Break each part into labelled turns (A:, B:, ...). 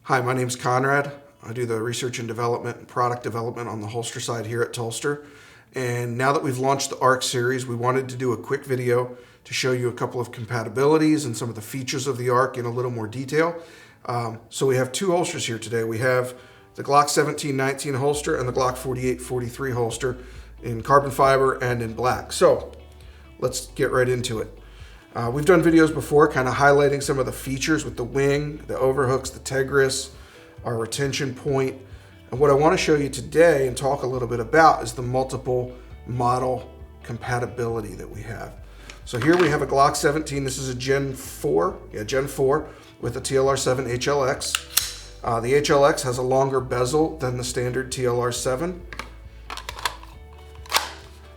A: Hi, my name's Conrad. I do the research and development and product development on the holster side here at Tulster. And now that we've launched the ARC series, we wanted to do a quick video to show you a couple of compatibilities and some of the features of the ARC in a little more detail. So we have two holsters here today. We have the Glock 1719 holster and the Glock 4843 holster in carbon fiber and in black. So let's get right into it. We've done videos before kind of highlighting some of the features with the wing, the overhooks, the Tegris, our retention point. And what I want to show you today and talk a little bit about is the multiple model compatibility that we have. So here we have a Glock 17. This is a Gen 4, Gen 4 with a TLR7 HLX. The HLX has a longer bezel than the standard TLR7.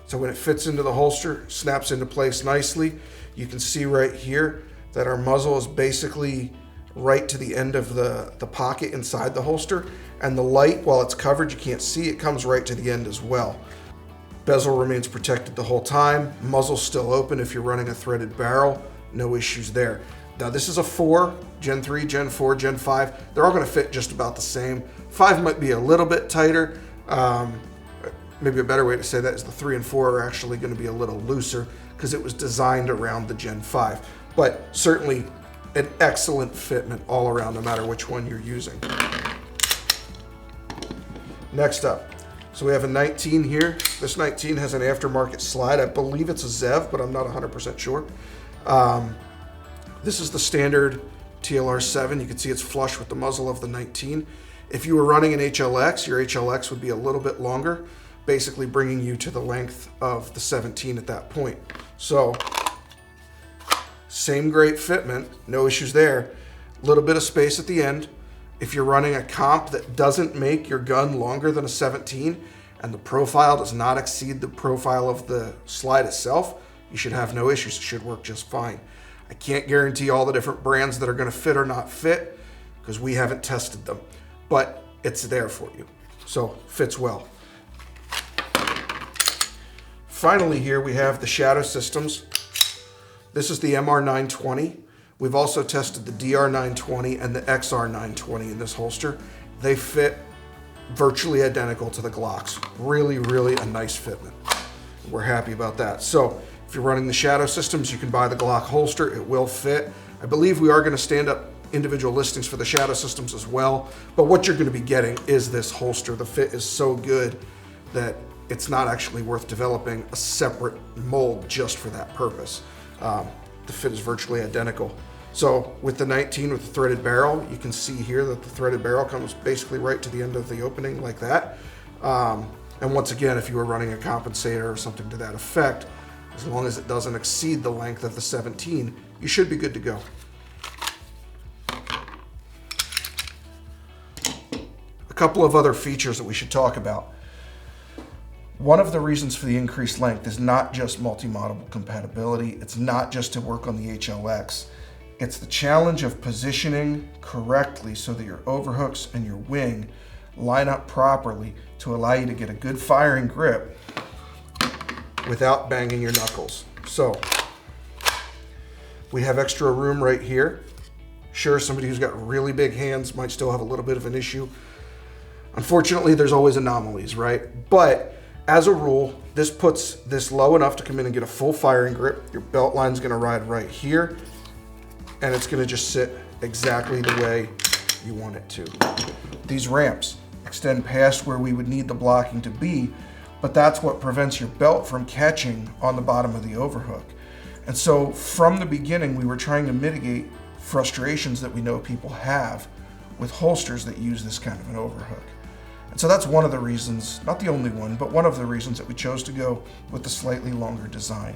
A: So when it fits into the holster, snaps into place nicely. You can see right here that our muzzle is basically right to the end of the pocket inside the holster, and the light, while it's covered, you can't see, it comes right to the end as well. Bezel remains protected the whole time. Muzzle's still open if you're running a threaded barrel. No issues there. Now this is a 4, Gen 3, Gen 4, Gen 5. They're all going to fit just about the same. 5 might be a little bit tighter. Maybe a better way to say that is the 3 and 4 are actually going to be a little looser because it was designed around the Gen 5. But certainly an excellent fitment all around, no matter which one you're using. Next up, so we have a 19 here. This 19 has an aftermarket slide. I believe it's a ZEV, but I'm not 100% sure. This is the standard TLR7. You can see it's flush with the muzzle of the 19. If you were running an HLX, your HLX would be a little bit longer, basically bringing you to the length of the 17 at that point. So, same great fitment, no issues there. A little bit of space at the end. If you're running a comp that doesn't make your gun longer than a 17 and the profile does not exceed the profile of the slide itself, you should have no issues. It should work just fine. I can't guarantee all the different brands that are going to fit or not fit because we haven't tested them, but it's there for you. So, fits well. Finally here we have the Shadow Systems. This is the MR920. We've also tested the DR920 and the XR920 in this holster. They fit virtually identical to the Glocks. Really, really a nice fitment. We're happy about that. So if you're running the Shadow Systems, you can buy the Glock holster. It will fit. I believe we are going to stand up individual listings for the Shadow Systems as well. But what you're going to be getting is this holster. The fit is so good that it's not actually worth developing a separate mold just for that purpose. The fit is virtually identical. So with the 19 with the threaded barrel, you can see here that the threaded barrel comes basically right to the end of the opening like that. And once again, if you were running a compensator or something to that effect, as long as it doesn't exceed the length of the 17, you should be good to go. A couple of other features that we should talk about. One of the reasons for the increased length is not just multi-model compatibility. It's not just to work on the HLX. It's the challenge of positioning correctly so that your overhooks and your wing line up properly to allow you to get a good firing grip without banging your knuckles. So we have extra room right here. Sure, somebody who's got really big hands might still have a little bit of an issue. Unfortunately, there's always anomalies, right? But as a rule, this puts this low enough to come in and get a full firing grip. Your belt line's gonna ride right here, and it's gonna just sit exactly the way you want it to. These ramps extend past where we would need the blocking to be, but that's what prevents your belt from catching on the bottom of the overhook. And so from the beginning, we were trying to mitigate frustrations that we know people have with holsters that use this kind of an overhook. And so that's one of the reasons, not the only one, but one of the reasons that we chose to go with the slightly longer design.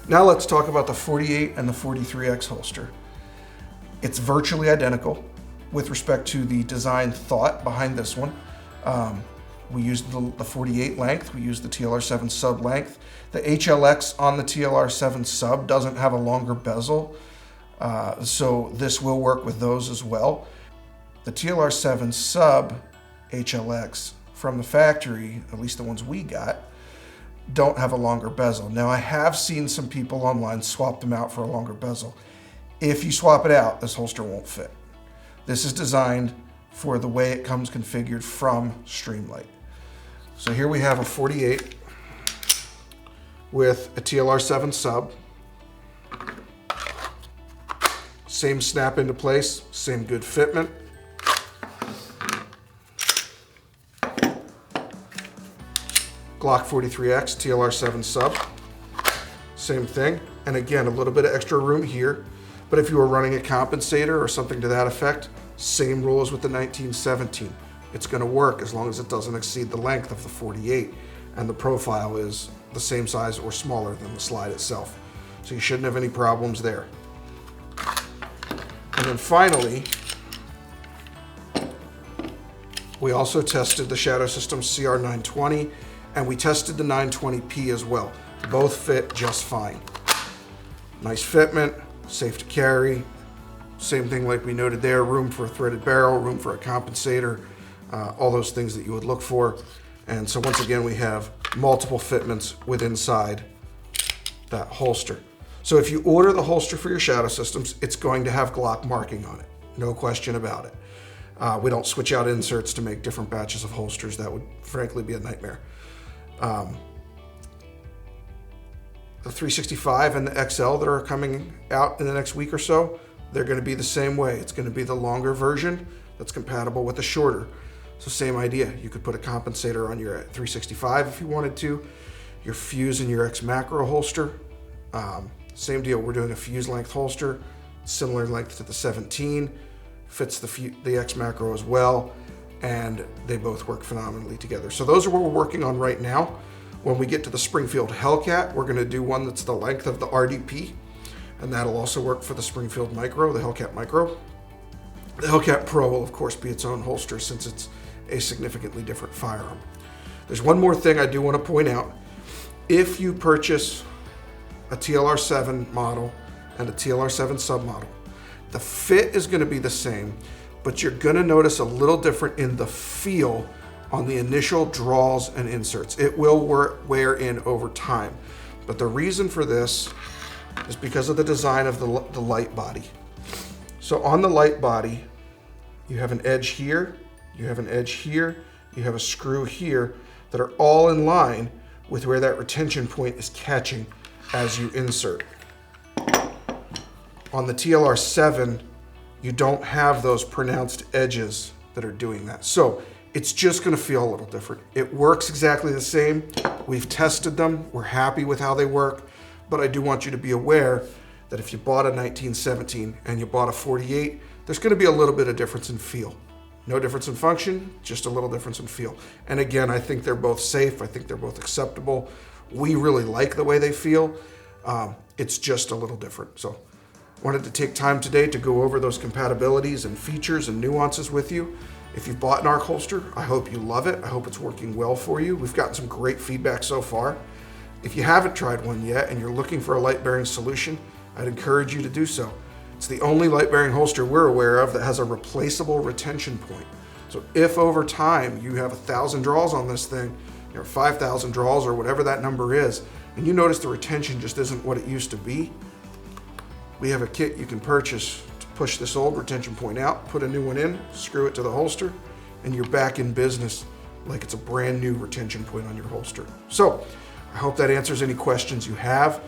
A: Now let's talk about the 48 and the 43X holster. It's virtually identical with respect to the design thought behind this one. We used the 48 length, we used the TLR7 sub length. The HLX on the TLR7 sub doesn't have a longer bezel, so this will work with those as well. The TLR7 sub HLX from the factory, at least the ones we got, don't have a longer bezel. Now I have seen some people online swap them out for a longer bezel. If you swap it out, this holster won't fit. This is designed for the way it comes configured from Streamlight. So here we have a 48 with a TLR7 sub. Same snap into place, same good fitment. Glock 43X TLR7 sub, same thing. And again, a little bit of extra room here. But if you were running a compensator or something to that effect, same rules with the 1917. It's going to work as long as it doesn't exceed the length of the 48 and the profile is the same size or smaller than the slide itself. So you shouldn't have any problems there. And then finally, we also tested the Shadow Systems CR920 and we tested the 920p as well. Both fit just fine. Nice fitment, safe to carry. Same thing like we noted there, room for a threaded barrel, room for a compensator, all those things that you would look for. And so once again, we have multiple fitments within inside that holster. So if you order the holster for your Shadow Systems, it's going to have Glock marking on it. No question about it. We don't switch out inserts to make different batches of holsters. That would frankly be a nightmare. The 365 and the XL that are coming out in the next week or so, they're going to be the same way. It's going to be the longer version that's compatible with the shorter. So same idea. You could put a compensator on your 365 if you wanted to, your fuse and your X macro holster. Same deal. We're doing a fuse length holster, similar length to the 17, fits the X macro as well, and they both work phenomenally together. So those are what we're working on right now. When we get to the Springfield Hellcat, we're going to do one that's the length of the RDP, and that'll also work for the Springfield Micro, the Hellcat Micro. The Hellcat Pro will, of course, be its own holster since it's a significantly different firearm. There's one more thing I do want to point out. If you purchase a TLR7 model and a TLR7 submodel, the fit is going to be the same, but you're going to notice a little different in the feel on the initial draws and inserts. It will wear in over time. But the reason for this is because of the design of the light body. So on the light body, you have an edge here, you have an edge here, you have a screw here that are all in line with where that retention point is catching as you insert. On the TLR7, you don't have those pronounced edges that are doing that. So it's just going to feel a little different. It works exactly the same. We've tested them. We're happy with how they work. But I do want you to be aware that if you bought a 1917 and you bought a 48, there's going to be a little bit of difference in feel. No difference in function, just a little difference in feel. And again, I think they're both safe. I think they're both acceptable. We really like the way they feel. It's just a little different. So wanted to take time today to go over those compatibilities and features and nuances with you. If you've bought an ARC holster, I hope you love it. I hope it's working well for you. We've gotten some great feedback so far. If you haven't tried one yet and you're looking for a light bearing solution, I'd encourage you to do so. It's the only light bearing holster we're aware of that has a replaceable retention point. So if over time you have 1,000 draws on this thing, or 5,000 draws or whatever that number is, and you notice the retention just isn't what it used to be, we have a kit you can purchase to push this old retention point out, put a new one in, screw it to the holster, and you're back in business like it's a brand new retention point on your holster. So I hope that answers any questions you have.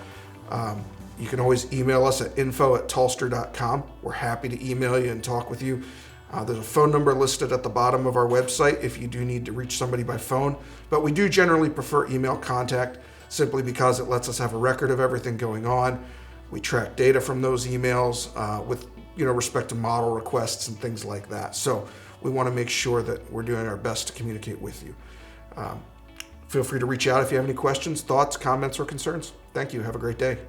A: You can always email us at info@tulster.com. We're happy to email you and talk with you. There's a phone number listed at the bottom of our website if you do need to reach somebody by phone, but we do generally prefer email contact simply because it lets us have a record of everything going on. We track data from those emails with respect to model requests and things like that. So we want to make sure that we're doing our best to communicate with you. Feel free to reach out if you have any questions, thoughts, comments, or concerns. Thank you. Have a great day.